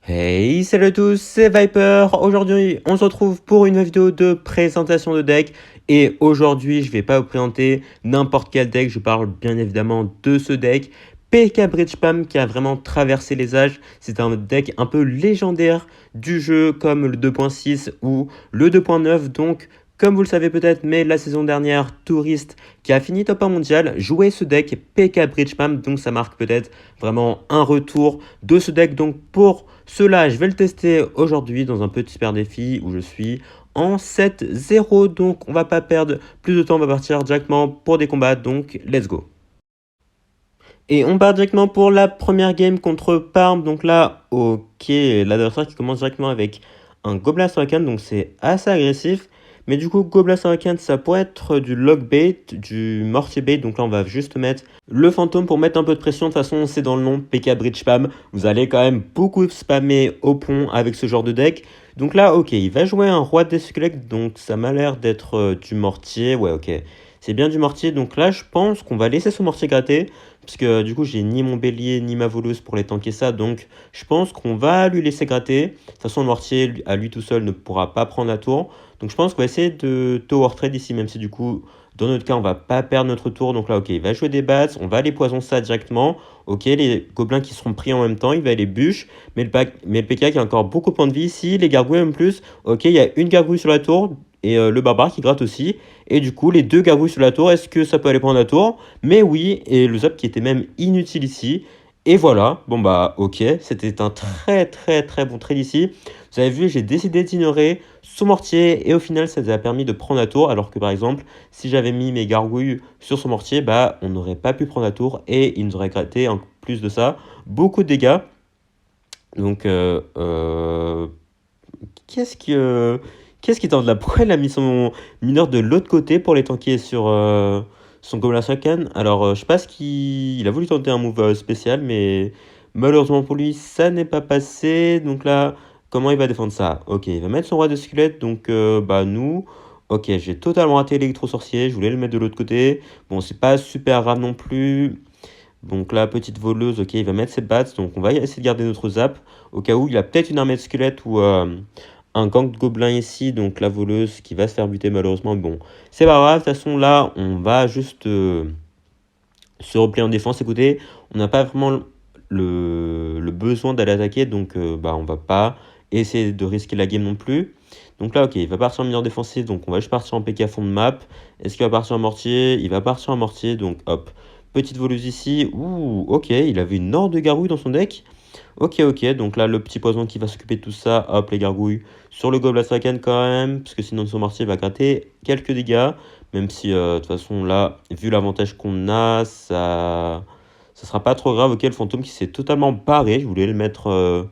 Hey, salut à tous, c'est Viper. Aujourd'hui, on se retrouve pour une vidéo de présentation de deck. Et aujourd'hui, je vais pas vous présenter n'importe quel deck. Je parle bien évidemment de ce deck. PK Bridge Spam qui a vraiment traversé les âges. C'est un deck un peu légendaire du jeu comme le 2.6 ou le 2.9. Donc, comme vous le savez peut-être, mais la saison dernière, Tourist qui a fini top 1 mondial jouait ce deck PK Bridge Spam. Donc, ça marque peut-être vraiment un retour de ce deck. Donc, pour cela, je vais le tester aujourd'hui dans un petit super défi où je suis en 7-0. Donc, on va pas perdre plus de temps. On va partir directement pour des combats. Donc, let's go. Et on part directement pour la première game contre Parme. Donc là, ok, l'adversaire qui commence directement avec un Gobelin Sarakan. Donc c'est assez agressif. Mais du coup, Gobelin Sarakan, ça pourrait être du Log Bait, du Mortier Bait. Donc là, on va juste mettre le fantôme pour mettre un peu de pression. De toute façon, c'est dans le nom, PK Bridge Spam. Vous allez quand même beaucoup spammer au pont avec ce genre de deck. Donc là, ok, il va jouer un Roi des Squelettes. Donc ça m'a l'air d'être du Mortier. Ouais, ok. C'est bien du Mortier. Donc là, je pense qu'on va laisser ce Mortier gratter. Parce que du coup, j'ai ni mon bélier ni ma voleuse pour les tanker ça. Donc, je pense qu'on va lui laisser gratter. De toute façon, le mortier, à lui tout seul, ne pourra pas prendre la tour. Donc, je pense qu'on va essayer de tower trade ici, même si du coup, dans notre cas, on va pas perdre notre tour. Donc là, ok, il va jouer des bats. On va aller poison ça directement. Ok, les gobelins qui seront pris en même temps, il va aller bûche. Mais le PK qui a encore beaucoup de points de vie ici. Les gargouilles en plus. Ok, il y a une gargouille sur la tour. Et le barbare qui gratte aussi. Et du coup, les deux gargouilles sur la tour, est-ce que ça peut aller prendre la tour? Mais oui, et le zap qui était même inutile ici. Et voilà, bon bah ok, c'était un très bon trade ici. Vous avez vu, j'ai décidé d'ignorer son mortier et au final ça nous a permis de prendre la tour. Alors que par exemple, si j'avais mis mes gargouilles sur son mortier, bah on n'aurait pas pu prendre la tour et il nous aurait gratté en plus de ça beaucoup de dégâts. Donc qu'est-ce qui... Qu'est-ce qui tente là? Pourquoi il a mis son mineur de l'autre côté pour les tanker sur son Gobelin Sakan? Alors, je sais pas ce qu'il il a voulu tenter un move spécial, mais malheureusement pour lui, ça n'est pas passé. Donc là, comment il va défendre ça? Ok, il va mettre son roi de squelette. Donc, bah, nous. Ok, j'ai totalement raté l'électro-sorcier. Je voulais le mettre de l'autre côté. Bon, c'est pas super grave non plus. Donc là, petite voleuse, ok, il va mettre ses bats. Donc, on va essayer de garder notre zap. Au cas où, il a peut-être une armée de squelettes ou un gang de gobelins ici, donc la voleuse qui va se faire buter malheureusement. Bon, c'est pas grave, de toute façon là, on va juste se replier en défense. Écoutez, on n'a pas vraiment le besoin d'aller attaquer, donc bah on va pas essayer de risquer la game non plus. Donc là, ok, il va partir en mineur défensif, donc on va juste partir en PK fond de map. Est-ce qu'il va partir en mortier? Il va partir en mortier, donc hop. Petite voleuse ici. Ouh, ok, il avait une horde de gargouilles dans son deck. Ok, donc là, le petit poison qui va s'occuper de tout ça. Hop, les gargouilles sur le Gobelin Kraken quand même, parce que sinon son mortier va gratter quelques dégâts. Même si, de toute façon, là, vu l'avantage qu'on a, ça sera pas trop grave. Ok, le fantôme qui s'est totalement barré. Je voulais le mettre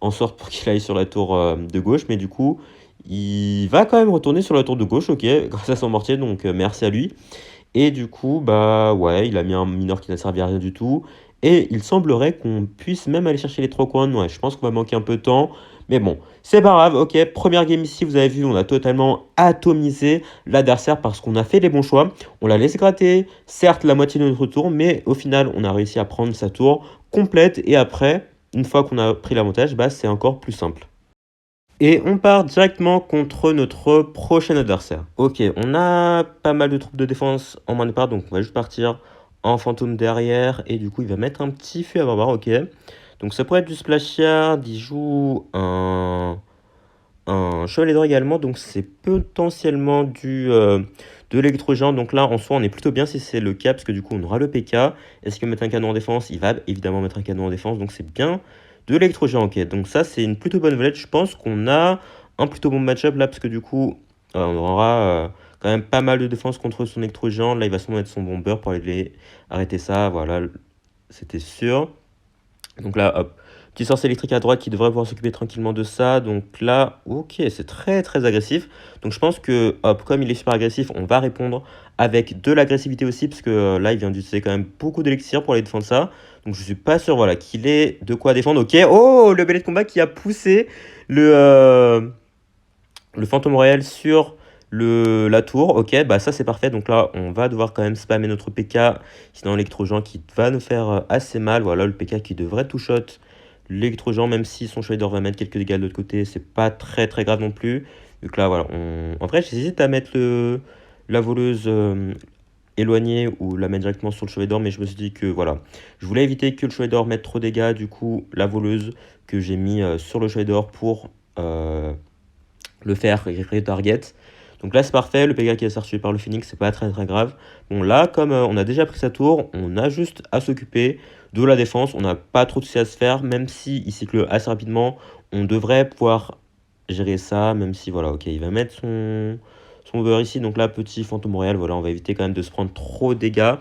en sorte pour qu'il aille sur la tour de gauche, mais du coup, il va quand même retourner sur la tour de gauche, ok, grâce à son mortier, donc merci à lui. Et du coup, bah ouais, il a mis un mineur qui n'a servi à rien du tout. Et il semblerait qu'on puisse même aller chercher les 3 coins. Ouais, je pense qu'on va manquer un peu de temps. Mais bon, c'est pas grave. Ok, première game ici, vous avez vu, on a totalement atomisé l'adversaire parce qu'on a fait les bons choix. On l'a laissé gratter, certes, la moitié de notre tour, mais au final, on a réussi à prendre sa tour complète. Et après, une fois qu'on a pris l'avantage, bah, c'est encore plus simple. Et on part directement contre notre prochain adversaire. Ok, on a pas mal de troupes de défense en main de part, donc on va juste partir en fantôme derrière. Et du coup, il va mettre un petit feu à barbare, ok. Donc ça pourrait être du splashard, il joue un chevalier d'or également, donc c'est potentiellement de l'électro-géant. Donc là, en soi, on est plutôt bien si c'est le cas, parce que du coup, on aura le PK. Est-ce qu'il va mettre un canon en défense? Il va évidemment mettre un canon en défense, donc c'est bien de l'électro-géant. Ok, donc ça, c'est une plutôt bonne valette. Je pense qu'on a un plutôt bon match-up là, parce que du coup, on aura quand même pas mal de défense contre son électro-géant. Là, il va sûrement mettre son bomber pour aller arrêter ça. Voilà, c'était sûr. Donc là, hop. Petit sorcier électrique à droite qui devrait pouvoir s'occuper tranquillement de ça. Donc là, ok, c'est très agressif. Donc je pense que, hop, comme il est super agressif, on va répondre avec de l'agressivité aussi. Parce que là, il vient d'utiliser quand même beaucoup d'élixir pour aller défendre ça. Donc je suis pas sûr, voilà, qu'il ait de quoi défendre. Ok, oh, le balai de combat qui a poussé le fantôme royal sur la tour. Ok, bah ça c'est parfait. Donc là, on va devoir quand même spammer notre PK. Sinon, l'électro-géant qui va nous faire assez mal. Voilà, le PK qui devrait tout shot l'électro-géant, même si son Shredder va mettre quelques dégâts de l'autre côté, c'est pas très très grave non plus. Donc là, voilà, en vrai, j'hésite à mettre la voleuse éloignée ou la mettre directement sur le chevet d'or, mais je me suis dit que voilà, je voulais éviter que le chevet d'or mette trop de dégâts, du coup, la voleuse que j'ai mis sur le chevet d'or pour le faire retarget. Donc là, c'est parfait, le PK qui est sorti par le Phoenix, c'est pas très très grave. Bon, là, comme on a déjà pris sa tour, on a juste à s'occuper de la défense, on n'a pas trop de soucis à se faire, même si il cycle assez rapidement, on devrait pouvoir gérer ça, même si voilà, ok, il va mettre son over ici, donc là, petit fantôme royal, voilà, on va éviter quand même de se prendre trop de dégâts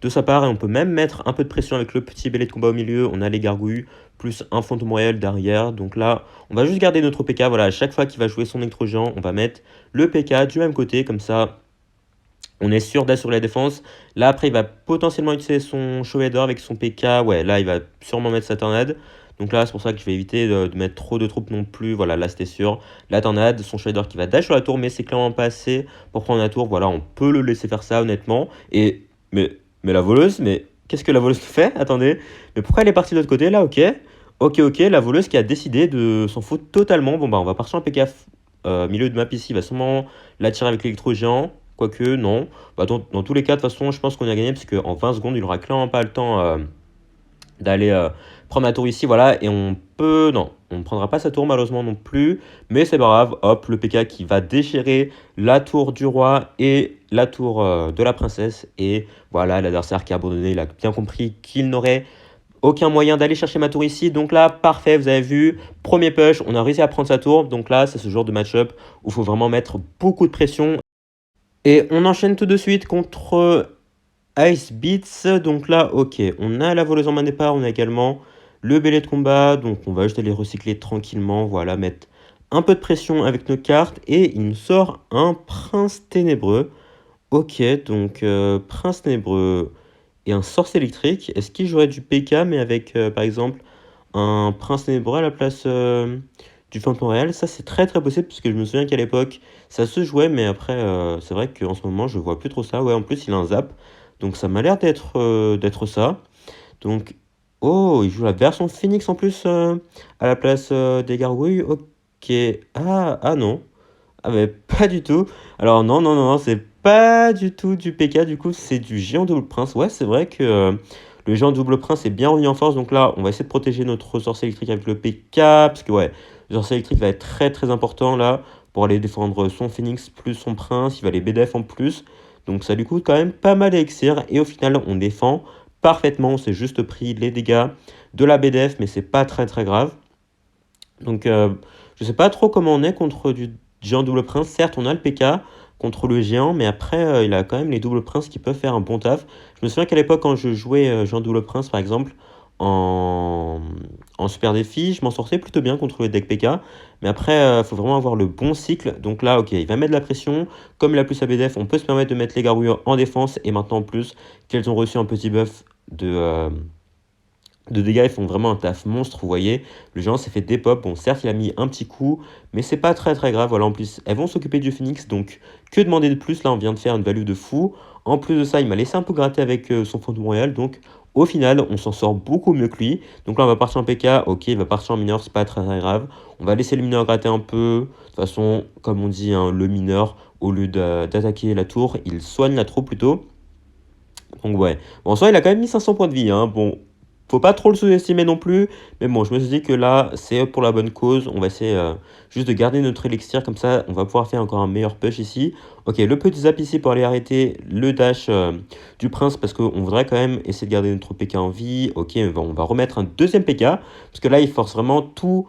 de sa part, et on peut même mettre un peu de pression avec le petit belé de combat au milieu, on a les gargouilles, plus un fantôme royal derrière, donc là, on va juste garder notre PK, voilà, à chaque fois qu'il va jouer son électro-géant, on va mettre le PK du même côté, comme ça, on est sûr d'assurer la défense. Là, après, il va potentiellement utiliser son chevet d'or avec son PK. Ouais, là, il va sûrement mettre sa tornade. Donc là, c'est pour ça que je vais éviter de mettre trop de troupes non plus. Voilà, là, c'était sûr. La tornade, son chevet d'or qui va dash sur la tour, mais c'est clairement pas assez pour prendre la tour. Voilà, on peut le laisser faire ça, honnêtement. Mais la voleuse, mais qu'est-ce que la voleuse fait? Attendez. Mais pourquoi elle est partie de l'autre côté, là? Ok. Ok, la voleuse qui a décidé de s'en foutre totalement. Bon, bah, on va partir en PK milieu de map ici. Il va sûrement la tirer avec l'électro-géant. Quoique, non. Bah, dans tous les cas, de toute façon, je pense qu'on a gagné parce qu'en 20 secondes, il aura clairement pas le temps d'aller prendre la tour ici. Voilà, et on peut. Non, on ne prendra pas sa tour malheureusement non plus. Mais c'est pas grave. Hop, le PK qui va déchirer la tour du roi et la tour de la princesse. Et voilà, l'adversaire qui a abandonné, il a bien compris qu'il n'aurait aucun moyen d'aller chercher ma tour ici. Donc là, parfait, vous avez vu, premier push, on a réussi à prendre sa tour. Donc là, c'est ce genre de match-up où il faut vraiment mettre beaucoup de pression. Et on enchaîne tout de suite contre Ice Beats. Donc là, ok, on a la voleuse en main départ, on a également le belé de combat. Donc on va juste aller recycler tranquillement, voilà, mettre un peu de pression avec nos cartes. Et il nous sort un prince ténébreux. Ok, donc prince ténébreux et un sorcier électrique. Est-ce qu'il jouerait du PK, mais avec par exemple un prince ténébreux à la place du fantôme réel? Ça, c'est très très possible, puisque je me souviens qu'à l'époque, ça se jouait, mais après, c'est vrai qu'en ce moment, je vois plus trop ça. Ouais, en plus, il a un zap, donc ça m'a l'air d'être ça. Donc, oh, il joue la version Phoenix en plus à la place des gargouilles. Ok, ah non. Ah mais pas du tout. Alors non, c'est pas du tout du PK, du coup c'est du géant double prince. Ouais, c'est vrai que le géant double prince est bien revenu en force, donc là on va essayer de protéger notre sorcier électrique avec le PK, parce que ouais, le sorcier électrique va être très très important là, pour aller défendre son phoenix plus son prince, il va les BDF en plus, donc ça lui coûte quand même pas mal d'élixir, et au final on défend parfaitement, on s'est juste pris les dégâts de la BDF, mais c'est pas très très grave. Donc je sais pas trop comment on est contre du géant double prince. Certes, on a le PK contre le géant, mais après, il a quand même les doubles princes qui peuvent faire un bon taf. Je me souviens qu'à l'époque, quand je jouais géant double prince, par exemple, en, en super défi, je m'en sortais plutôt bien contre le deck PK. Mais après, il faut vraiment avoir le bon cycle. Donc là, ok, il va mettre de la pression. Comme il a plus sa BDF, on peut se permettre de mettre les gargouilles en défense. Et maintenant, en plus, qu'elles ont reçu un petit buff de dégâts, ils font vraiment un taf monstre, vous voyez. Le géant s'est fait dépop. Bon, certes, il a mis un petit coup, mais c'est pas très très grave. Voilà, en plus, elles vont s'occuper du phoenix, donc que demander de plus? Là, on vient de faire une value de fou. En plus de ça, il m'a laissé un peu gratter avec son fantôme royal, donc au final, on s'en sort beaucoup mieux que lui. Donc là, on va partir en PK. Ok, il va partir en mineur, c'est pas très très grave. On va laisser le mineur gratter un peu. De toute façon, comme on dit, hein, le mineur, au lieu d'attaquer la tour, il soigne la tour plutôt. Donc ouais. Bon, en soi, il a quand même mis 500 points de vie, hein. Bon, faut pas trop le sous-estimer non plus. Mais bon, je me suis dit que là, c'est pour la bonne cause. On va essayer juste de garder notre élixir. Comme ça, on va pouvoir faire encore un meilleur push ici. Ok, le petit zap ici pour aller arrêter le dash du prince. Parce qu'on voudrait quand même essayer de garder notre PK en vie. Ok, bon, on va remettre un deuxième PK. Parce que là, il force vraiment tout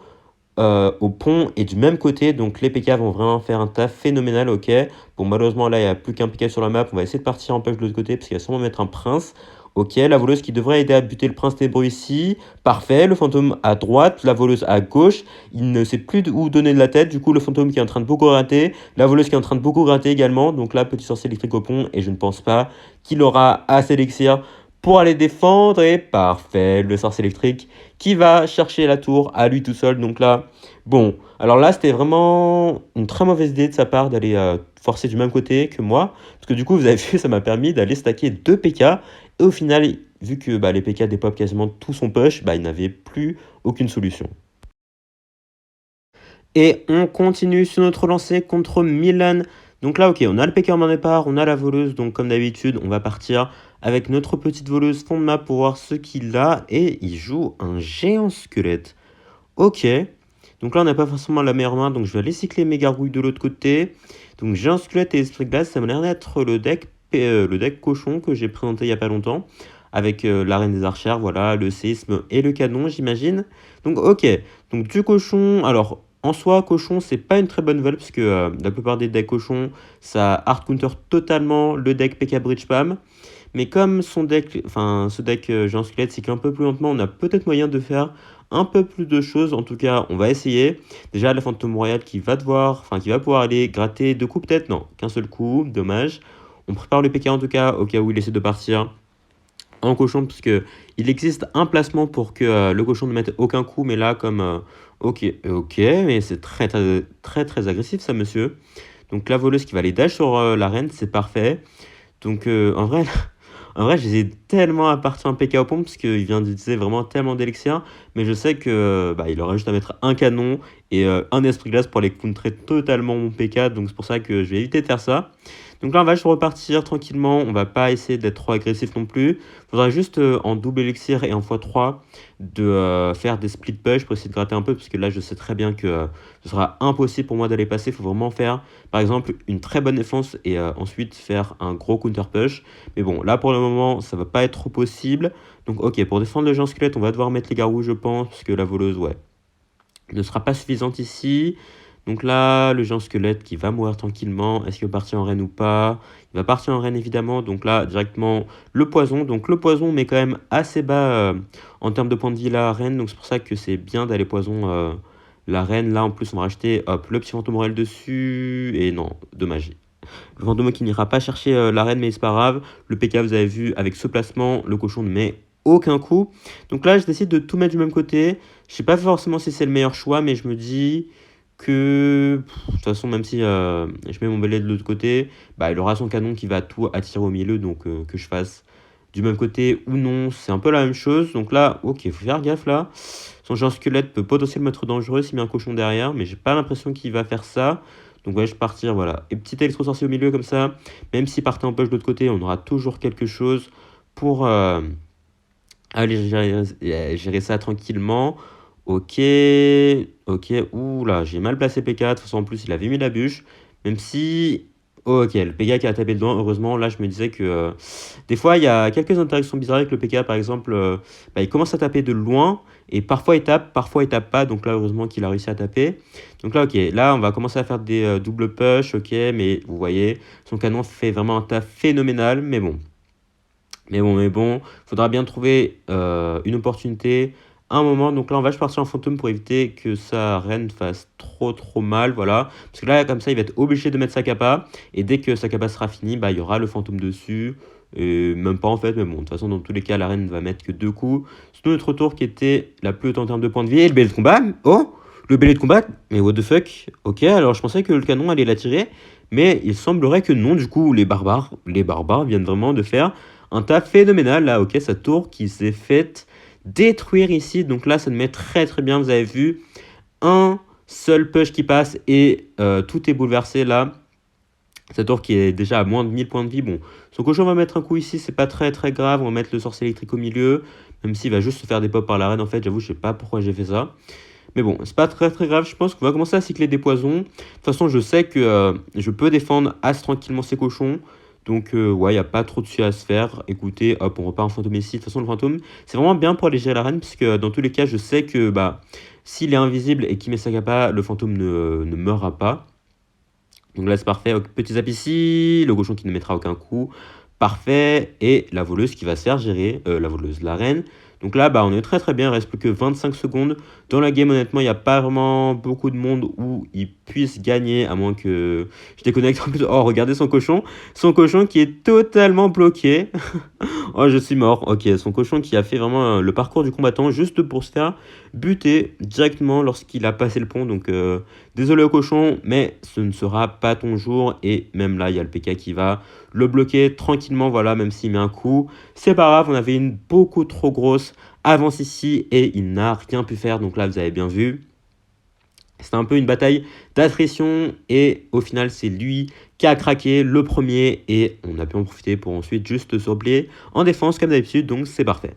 au pont et du même côté. Donc les PK vont vraiment faire un taf phénoménal. Ok, bon, malheureusement, là, il n'y a plus qu'un PK sur la map. On va essayer de partir en push de l'autre côté. Parce qu'il va sûrement mettre un prince. Ok, la voleuse qui devrait aider à buter le prince ténébreux ici. Parfait, le fantôme à droite, la voleuse à gauche. Il ne sait plus où donner de la tête. Du coup, le fantôme qui est en train de beaucoup gratter. La voleuse qui est en train de beaucoup gratter également. Donc là, petit sorcier électrique au pont. Et je ne pense pas qu'il aura assez d'élixir pour aller défendre. Et parfait, le sorcier électrique qui va chercher la tour à lui tout seul. Donc là, bon. Alors là, c'était vraiment une très mauvaise idée de sa part d'aller forcer du même côté que moi. Parce que du coup, vous avez vu, ça m'a permis d'aller stacker 2 PK Et au final, vu que les PK dépopent quasiment tout son push, il n'avait plus aucune solution. Et on continue sur notre lancée contre Milan. Donc là, ok, on a le PK en main départ, on a la voleuse. Donc comme d'habitude, on va partir avec notre petite voleuse fond de map pour voir ce qu'il a. Et il joue un géant squelette. Ok. Donc là, on n'a pas forcément la meilleure main. Donc je vais aller cycler mes gargouilles de l'autre côté. Donc géant squelette et esprit de glace, ça m'a l'air d'être le deck cochon que j'ai présenté il n'y a pas longtemps. Avec la reine des archères, voilà, le séisme et le canon, j'imagine. Donc ok. Donc du cochon, alors... En soi, cochon, c'est pas une très bonne nouvelle parce que la plupart des decks cochon, ça hard counter totalement le deck PK Bridge Spam. Mais comme son deck, enfin ce deck géant squelette cycle un peu plus lentement, on a peut-être moyen de faire un peu plus de choses. En tout cas, on va essayer. Déjà, la fantôme royale qui va pouvoir aller gratter 2 coups peut-être. Non, qu'un seul coup, dommage. On prépare le PK en tout cas, au cas où il essaie de partir en cochon, parce que il existe un placement pour que le cochon ne mette aucun coup, mais là, comme... ok, mais c'est très agressif ça, monsieur. Donc la voleuse qui va aller dash sur la reine, c'est parfait. Donc en vrai, en vrai, j'hésite tellement à partir en PK au pompe parce qu'il vient d'utiliser vraiment tellement d'élixir. Mais je sais que il aura juste à mettre un canon et un esprit glace pour aller contrer totalement mon PK. Donc c'est pour ça que je vais éviter de faire ça. Donc là, on va juste repartir tranquillement. On va pas essayer d'être trop agressif non plus. Il faudra juste en double élixir et en x3 de faire des split push pour essayer de gratter un peu. Parce que là, je sais très bien que ce sera impossible pour moi d'aller passer. Il faut vraiment faire, par exemple, une très bonne défense et ensuite faire un gros counter push. Mais bon, là, pour le moment, ça va pas être trop possible. Donc, ok, pour défendre le géant squelette, on va devoir mettre les gargouilles, je pense. Parce que la voleuse, ouais, ne sera pas suffisante ici. Donc là, le géant squelette qui va mourir tranquillement. Est-ce qu'il va partir en reine ou pas? Il va partir en reine évidemment. Donc là, directement le poison. Donc le poison met quand même assez bas en termes de points de vie la reine. Donc c'est pour ça que c'est bien d'aller poison la reine. Là en plus, on va racheter hop, le petit fantôme royal dessus. Et non, dommage. Le fantôme qui n'ira pas chercher la reine, mais c'est pas grave. Le PK, vous avez vu, avec ce placement, le cochon ne met aucun coup. Donc là, je décide de tout mettre du même côté. Je sais pas forcément si c'est le meilleur choix, mais je me dis que de toute façon, même si je mets mon belay de l'autre côté, il aura son canon qui va tout attirer au milieu, donc que je fasse du même côté ou non, c'est un peu la même chose. Donc là, ok, faut faire gaffe là. Son géant squelette peut potentiellement être dangereux s'il met un cochon derrière, mais j'ai pas l'impression qu'il va faire ça. Donc ouais, je vais partir, voilà. Et petit électro sorcier au milieu comme ça, même s'il partait en poche de l'autre côté, on aura toujours quelque chose pour aller gérer ça tranquillement. Ok, ouh là, j'ai mal placé PK. De toute façon, en plus, il avait mis la bûche. Même si. Oh, ok, le PK qui a tapé dedans, heureusement, là, je me disais que des fois, il y a quelques interactions bizarres avec le PK. Par exemple, il commence à taper de loin et parfois il tape pas. Donc là, heureusement qu'il a réussi à taper. Donc là, ok, là, on va commencer à faire des double push. Ok, mais vous voyez, son canon fait vraiment un taf phénoménal. Mais bon, faudra bien trouver une opportunité, un moment. Donc là, on va juste partir en fantôme pour éviter que sa reine fasse trop mal, voilà. Parce que là, comme ça, il va être obligé de mettre sa capa. Et dès que sa capa sera finie, il y aura le fantôme dessus. Et même pas en fait, mais bon, de toute façon, dans tous les cas, la reine ne va mettre que 2 coups. C'est notre tour qui était la plus haute en termes de points de vie. Et le belé de combat, oh, le belé de combat, mais what the fuck. Ok, alors je pensais que le canon allait la tirer. Mais il semblerait que non, du coup, les barbares viennent vraiment de faire un taf phénoménal là, ok, sa tour qui s'est faite détruire ici. Donc là, ça me met très bien, vous avez vu. Un seul push qui passe et tout est bouleversé là. Sa tour qui est déjà à moins de 1000 points de vie. Bon, son cochon va mettre un coup ici, c'est pas très grave. On va mettre le sorcier électrique au milieu. Même s'il va juste se faire des pops par la reine, en fait, j'avoue, je sais pas pourquoi j'ai fait ça. Mais bon, c'est pas très grave, je pense qu'on va commencer à cycler des poisons. De toute façon, je sais que je peux défendre assez tranquillement ces cochons. Donc, ouais, il n'y a pas trop de suite à se faire. Écoutez, hop, on repart en fantôme ici. De toute façon, le fantôme, c'est vraiment bien pour aller gérer la reine, parce que dans tous les cas, je sais que s'il est invisible et qu'il met sa capa, le fantôme ne meurra pas. Donc là, c'est parfait. Petit zap ici, le cochon qui ne mettra aucun coup. Parfait. Et la voleuse qui va se faire gérer, la voleuse, la reine. Donc là, on est très bien. Il reste plus que 25 secondes. Dans la game, honnêtement, il n'y a pas vraiment beaucoup de monde où il puisse gagner, à moins que je déconnecte en plus. Oh, regardez son cochon qui est totalement bloqué. Oh, je suis mort. Ok, son cochon qui a fait vraiment le parcours du combattant juste pour se faire buter directement lorsqu'il a passé le pont. Donc, désolé au cochon, mais ce ne sera pas ton jour. Et même là, il y a le PK qui va le bloquer tranquillement. Voilà, même s'il met un coup, c'est pas grave. On avait une beaucoup trop grosse avance ici et il n'a rien pu faire. Donc là, vous avez bien vu. C'était un peu une bataille d'attrition et au final, c'est lui qui a craqué le premier et on a pu en profiter pour ensuite juste se replier en défense comme d'habitude, donc c'est parfait.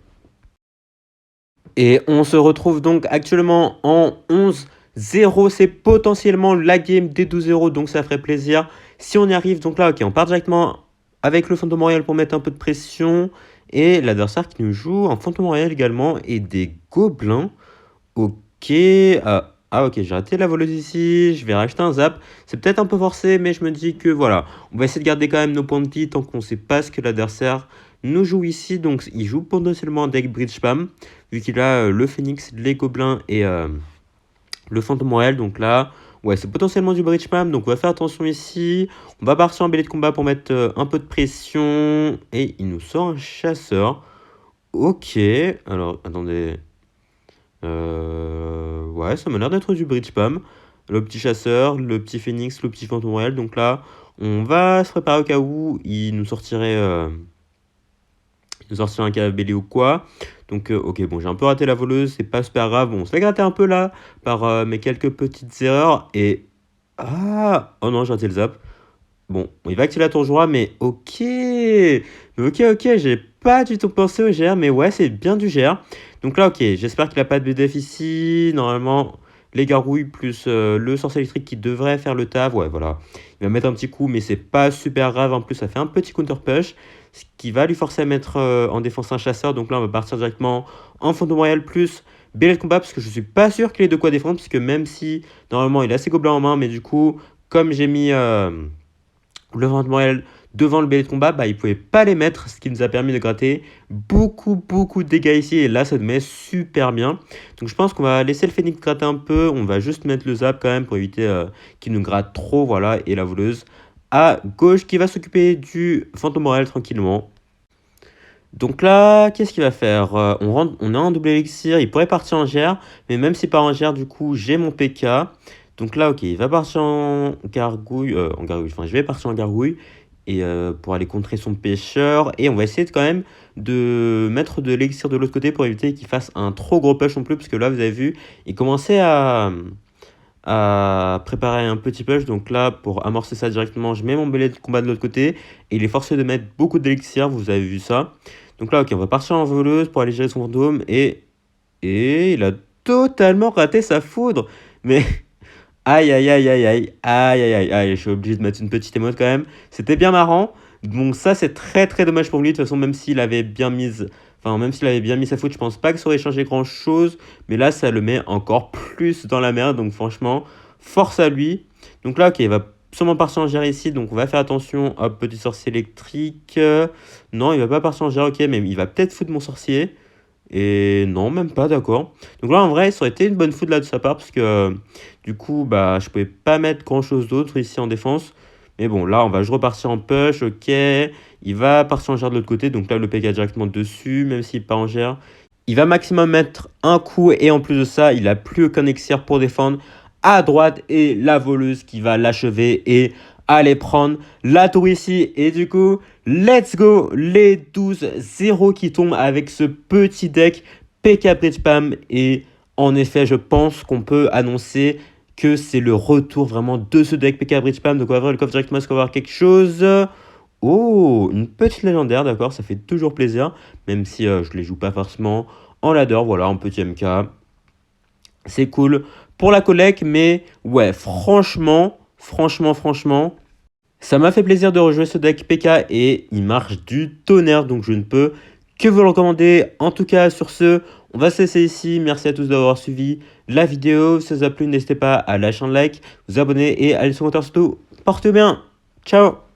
Et on se retrouve donc actuellement en 11-0, c'est potentiellement la game des 12-0, donc ça ferait plaisir si on y arrive. Donc là, ok, on part directement avec le Fantôme Royal pour mettre un peu de pression et l'adversaire qui nous joue en Fantôme Royal également et des gobelins. Ok, ok, j'ai raté la voleuse ici, je vais racheter un zap. C'est peut-être un peu forcé, mais je me dis que voilà, on va essayer de garder quand même nos points de vie tant qu'on ne sait pas ce que l'adversaire nous joue ici. Donc il joue potentiellement un deck Bridge Spam, vu qu'il a le Phoenix, les Gobelins et le Fantôme Royal. Donc là, ouais, c'est potentiellement du Bridge Spam, donc on va faire attention ici. On va partir en mêlée de combat pour mettre un peu de pression. Et il nous sort un chasseur. Ok, alors attendez... ouais, ça m'a l'air d'être du Bridge Spam. Le petit chasseur, le petit phoenix, le petit fantôme royal. Donc là, on va se préparer au cas où il nous sortirait un cabelli ou quoi. Donc, ok, bon, j'ai un peu raté la voleuse, c'est pas super grave. Bon, on se fait gratter un peu là par mes quelques petites erreurs. Et. Ah! Oh non, j'ai raté le zap. Bon, il va activer la tour joie, mais ok. Mais ok, j'ai pas du tout pensé au GR, mais ouais, c'est bien du GR. Donc là, ok, j'espère qu'il a pas de BDF ici. Normalement, les gargouilles plus le sorcier électrique qui devrait faire le taf. Ouais, voilà. Il va mettre un petit coup, mais c'est pas super grave. En plus, ça fait un petit counter push, ce qui va lui forcer à mettre en défense un chasseur. Donc là, on va partir directement en fantôme royal plus BL de combat, parce que je suis pas sûr qu'il ait de quoi défendre, puisque même si, normalement, il a ses gobelins en main, mais du coup, comme j'ai mis... le Fantôme Royal devant le BL de combat, bah, il ne pouvait pas les mettre, ce qui nous a permis de gratter beaucoup de dégâts ici. Et là, ça nous met super bien. Donc je pense qu'on va laisser le Phoenix gratter un peu. On va juste mettre le zap quand même pour éviter qu'il nous gratte trop. Voilà, et la voleuse à gauche qui va s'occuper du Fantôme Royal tranquillement. Donc là, qu'est-ce qu'il va faire? On a un double élixir, il pourrait partir en GR, mais même si pas en GR, du coup, j'ai mon PK. Donc là, ok, il va partir en gargouille, enfin, je vais partir en gargouille, et pour aller contrer son pêcheur, et on va essayer quand même de mettre de l'élixir de l'autre côté pour éviter qu'il fasse un trop gros push non plus, parce que là, vous avez vu, il commençait à préparer un petit push. Donc là, pour amorcer ça directement, je mets mon belay de combat de l'autre côté. Et il est forcé de mettre beaucoup d'élixir, vous avez vu ça. Donc là, ok, on va partir en voleuse pour aller gérer son fantôme. Et il a totalement raté sa foudre. Mais aïe, aïe, aïe, aïe, aïe, aïe, aïe, aïe, aïe, je suis obligé de mettre une petite émote quand même. C'était bien marrant. Donc ça, c'est très dommage pour lui. De toute façon, même s'il avait bien mis sa faute, je pense pas que ça aurait changé grand chose. Mais là, ça le met encore plus dans la merde. Donc franchement, force à lui. Donc là, ok, il va sûrement partir en GR ici. Donc on va faire attention. Hop, petit sorcier électrique. Non, il va pas partir en GR, ok, mais il va peut-être foutre mon sorcier. Et non, même pas, d'accord. Donc là, en vrai, ça aurait été une bonne foudre là de sa part, parce que du coup, bah, je pouvais pas mettre grand chose d'autre ici en défense. Mais bon, là, je repartir en push, ok. Il va partir en GR de l'autre côté, donc là, le PK directement dessus, même s'il part en GR. Il va maximum mettre un coup, et en plus de ça, il a plus aucun elixir pour défendre à droite, et la voleuse qui va l'achever et aller prendre la tour ici. Et du coup, let's go, les 12-0 qui tombent avec ce petit deck PK Bridge Spam. Et en effet, je pense qu'on peut annoncer que c'est le retour vraiment de ce deck PK Bridge Spam. Donc on va ouvrir le coffre directement, est-ce qu'on va avoir quelque chose? Oh, une petite légendaire, d'accord, ça fait toujours plaisir, même si je les joue pas forcément en ladder, voilà, un petit MK. C'est cool pour la collecte, mais ouais, franchement, ça m'a fait plaisir de rejouer ce deck PK et il marche du tonnerre, donc je ne peux que vous le recommander. En tout cas, sur ce, on va se laisser ici. Merci à tous d'avoir suivi la vidéo. Si ça vous a plu, n'hésitez pas à lâcher un like, vous abonner et à laisser un commentaire surtout. Portez bien. Ciao.